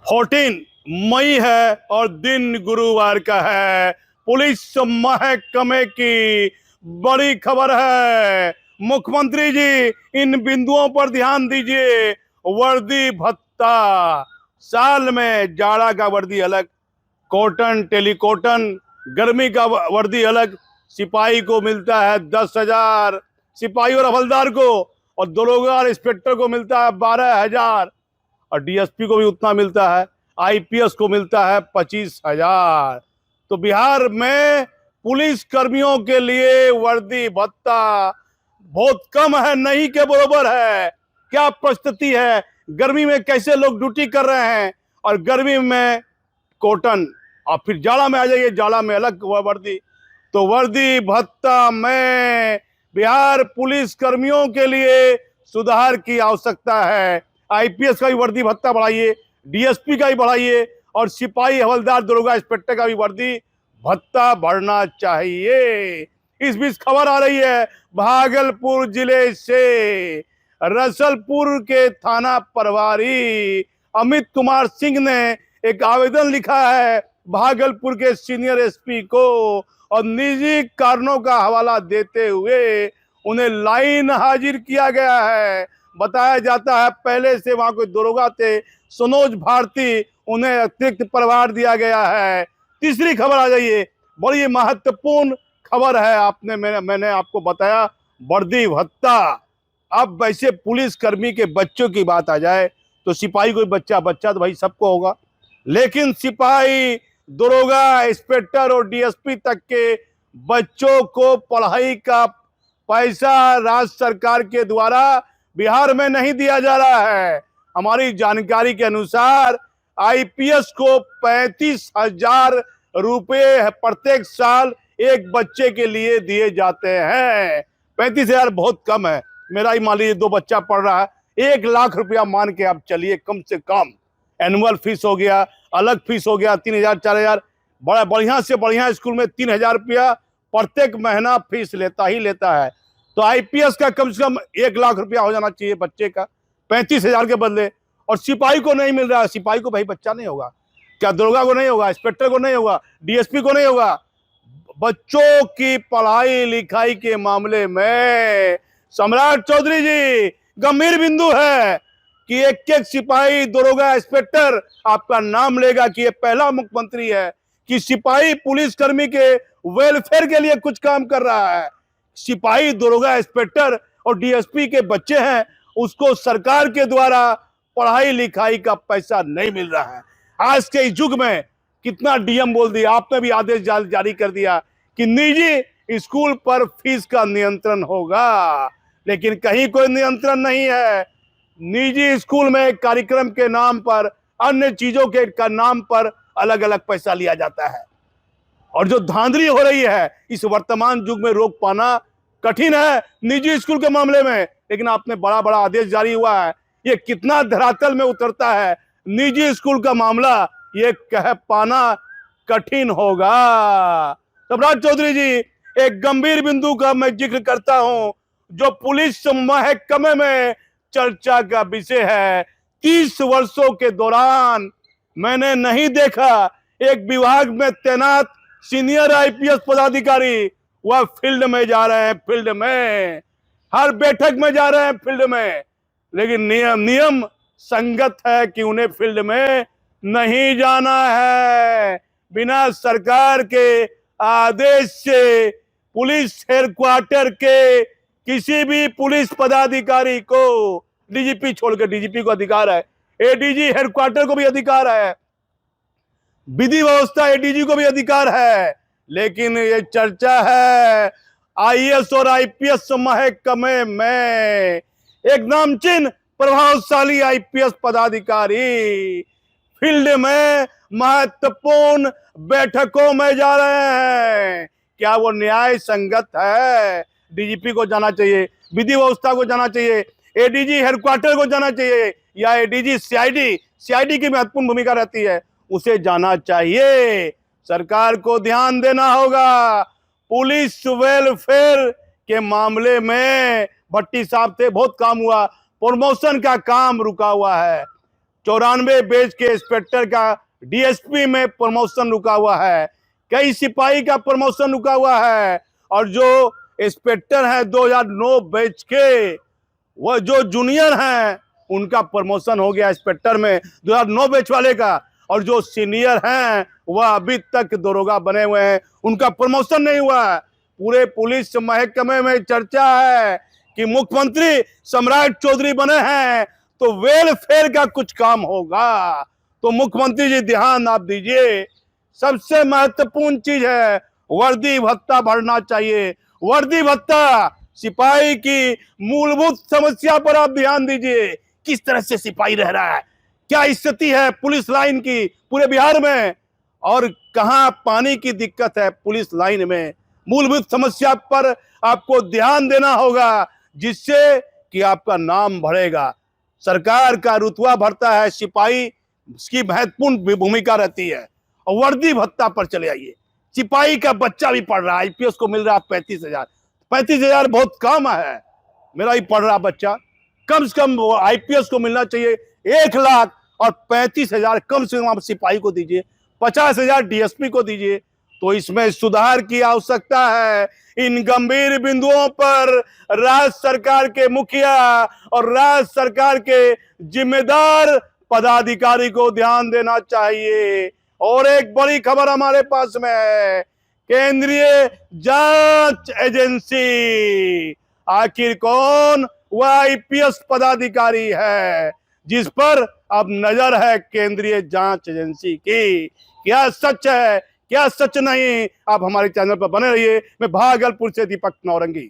14 मई है और दिन गुरुवार का है। पुलिस महकमे की बड़ी खबर है। मुख्यमंत्री जी इन बिंदुओं पर ध्यान दीजिए। वर्दी भत्ता, साल में जाड़ा का वर्दी अलग, कॉटन टेलीकॉटन गर्मी का वर्दी अलग। सिपाही को मिलता है 10,000, सिपाही और हवलदार को, और दरोगा और इंस्पेक्टर को मिलता है 12,000, और डीएसपी को भी उतना मिलता है। आईपीएस को मिलता है 25,000। तो बिहार में पुलिस कर्मियों के लिए वर्दी भत्ता बहुत कम है, नहीं के बराबर है। क्या परिस्थिति है, गर्मी में कैसे लोग ड्यूटी कर रहे हैं, और गर्मी में कॉटन, और फिर जाड़ा में आ जाइए, जाड़ा में अलग वर्दी। तो वर्दी भत्ता में बिहार पुलिस कर्मियों के लिए सुधार की आवश्यकता है। आईपीएस का भी वर्दी भत्ता बढ़ाइए, डीएसपी का भी बढ़ाइए, और सिपाही हवलदार दरोगा इंस्पेक्टर का भी वर्दी भत्ता बढ़ना चाहिए। इस बीच खबर आ रही है भागलपुर जिले से। रसलपुर के थाना प्रभारी अमित कुमार सिंह ने एक आवेदन लिखा है भागलपुर के सीनियर एसपी को, और निजी कारणों का हवाला देते हुए उन्हें लाइन हाजिर किया गया है। बताया जाता है पहले से वहां कोई दरोगा थे, सनोज भारती, उन्हें अतिरिक्त प्रभार दिया गया है। तीसरी खबर आ जाइए, बड़ी महत्वपूर्ण खबर है। मैंने आपको बताया वर्दी भत्ता। अब वैसे पुलिस कर्मी के बच्चों की बात आ जाए तो सिपाही कोई बच्चा तो भाई सबको होगा, लेकिन सिपाही, दरोगा, इंस्पेक्टर और डीएसपी तक के बच्चों को पढ़ाई का पैसा राज्य सरकार के द्वारा बिहार में नहीं दिया जा रहा है। हमारी जानकारी के अनुसार आईपीएस को 35,000 रुपये प्रत्येक साल एक बच्चे के लिए दिए जाते हैं। 35,000 बहुत कम है। मेरा ही मान लीजिए 2 बच्चा पढ़ रहा है, 1 लाख रुपया मान के आप चलिए, कम से कम एनुअल फीस हो गया, अलग फीस हो गया 3,000 4,000। बड़ा बढ़िया से बढ़िया स्कूल में 3,000 रुपया प्रत्येक महीना फीस लेता ही लेता है। तो आईपीएस का कम से कम 1 लाख रुपया हो जाना चाहिए बच्चे का, 35,000 के बदले। और सिपाही को नहीं मिल रहा है। सिपाही को भाई बच्चा नहीं होगा क्या? दरोगा को नहीं होगा, इंस्पेक्टर को नहीं होगा, डीएसपी को नहीं होगा। बच्चों की पढ़ाई लिखाई के मामले में सम्राट चौधरी जी गंभीर बिंदु है कि एक एक सिपाही, दरोगा, इंस्पेक्टर आपका नाम लेगा कि ये पहला मुख्यमंत्री है कि सिपाही पुलिसकर्मी के वेलफेयर के लिए कुछ काम कर रहा है। सिपाही, दरोगा, इंस्पेक्टर और डीएसपी के बच्चे हैं, उसको सरकार के द्वारा पढ़ाई लिखाई का पैसा नहीं मिल रहा है। आज के इस युग में कितना डीएम बोल दिया, आपने भी आदेश जारी कर दिया कि निजी स्कूल पर फीस का नियंत्रण होगा, लेकिन कहीं कोई नियंत्रण नहीं है। निजी स्कूल में कार्यक्रम के नाम पर, अन्य चीजों के नाम पर अलग अलग पैसा लिया जाता है। और जो धांधली हो रही है इस वर्तमान युग में रोक पाना कठिन है निजी स्कूल के मामले में। लेकिन आपने बड़ा बड़ा आदेश जारी हुआ है, ये कितना धरातल में उतरता है निजी स्कूल का मामला, ये कह पाना कठिन होगा। सम्राट चौधरी जी, एक गंभीर बिंदु का मैं जिक्र करता हूं जो पुलिस महकमे में चर्चा का विषय है। 30 वर्षों के दौरान मैंने नहीं देखा एक विभाग में तैनात सीनियर आईपीएस पदाधिकारी वह फील्ड में जा रहे हैं, फील्ड में हर बैठक में जा रहे हैं, फील्ड में, लेकिन नियम संगत है कि उन्हें फील्ड में नहीं जाना है। बिना सरकार के आदेश से पुलिस हेडक्वार्टर के किसी भी पुलिस पदाधिकारी को, डीजीपी छोड़कर, डीजीपी को अधिकार है, एडीजी हेडक्वार्टर को भी अधिकार है, विधि व्यवस्था एडीजी को भी अधिकार है, लेकिन ये चर्चा है आईएएस और आईपीएस महकमे में एक नामचीन प्रभावशाली आईपीएस पदाधिकारी फील्ड में महत्वपूर्ण बैठकों में जा रहे हैं। क्या वो न्याय संगत है? डीजीपी को जाना चाहिए, विधि व्यवस्था को जाना चाहिए, एडीजी हेडक्वार्टर को जाना चाहिए, या एडीजी सीआईडी की महत्वपूर्ण भूमिका रहती है, उसे जाना चाहिए। सरकार को ध्यान देना होगा। पुलिस वेलफेयर के मामले में भट्टी साहब थे, बहुत काम हुआ, प्रमोशन का काम रुका हुआ है। 94 बेच के इंस्पेक्टर का डीएसपी में प्रमोशन रुका हुआ है, कई सिपाही का प्रमोशन रुका हुआ है, और जो इंस्पेक्टर है 2009 बैच के, वह जो जूनियर हैं उनका प्रमोशन हो गया इंस्पेक्टर में 2009 बैच वाले का, और जो सीनियर हैं वह अभी तक दरोगा बने हुए हैं, उनका प्रमोशन नहीं हुआ। पूरे पुलिस महकमे में चर्चा है कि मुख्यमंत्री सम्राट चौधरी बने हैं तो वेलफेयर का कुछ काम होगा। तो मुख्यमंत्री जी ध्यान आप दीजिए, सबसे महत्वपूर्ण चीज है वर्दी भत्ता बढ़ना चाहिए। वर्दी भत्ता, सिपाही की मूलभूत समस्या पर आप ध्यान दीजिए, किस तरह से सिपाही रह रहा है, क्या स्थिति है पुलिस लाइन की पूरे बिहार में, और कहां पानी की दिक्कत है पुलिस लाइन में। मूलभूत समस्या पर आपको ध्यान देना होगा, जिससे कि आपका नाम बढ़ेगा। सरकार का रुतबा बढ़ता है, सिपाही की महत्वपूर्ण भूमिका रहती है। और वर्दी भत्ता पर चले आइए, सिपाही का बच्चा भी पढ़ रहा है, आईपीएस को मिल रहा है 35,000। 35,000 बहुत कम है, मेरा ही पढ़ रहा बच्चा, कम से कम आईपीएस को मिलना चाहिए 1 लाख, और 35,000 कम से कम आप सिपाही को दीजिए, 50,000 डीएसपी को दीजिए। तो इसमें सुधार की आवश्यकता है। इन गंभीर बिंदुओं पर राज्य सरकार के मुखिया और राज्य सरकार के जिम्मेदार पदाधिकारी को ध्यान देना चाहिए। और एक बड़ी खबर हमारे पास में है, केंद्रीय जांच एजेंसी, आखिर कौन? वह आईपीएस पदाधिकारी है जिस पर अब नजर है केंद्रीय जांच एजेंसी की। क्या सच है, क्या सच नहीं, आप हमारे चैनल पर बने रहिए। मैं भागलपुर से दीपक नौरंगी।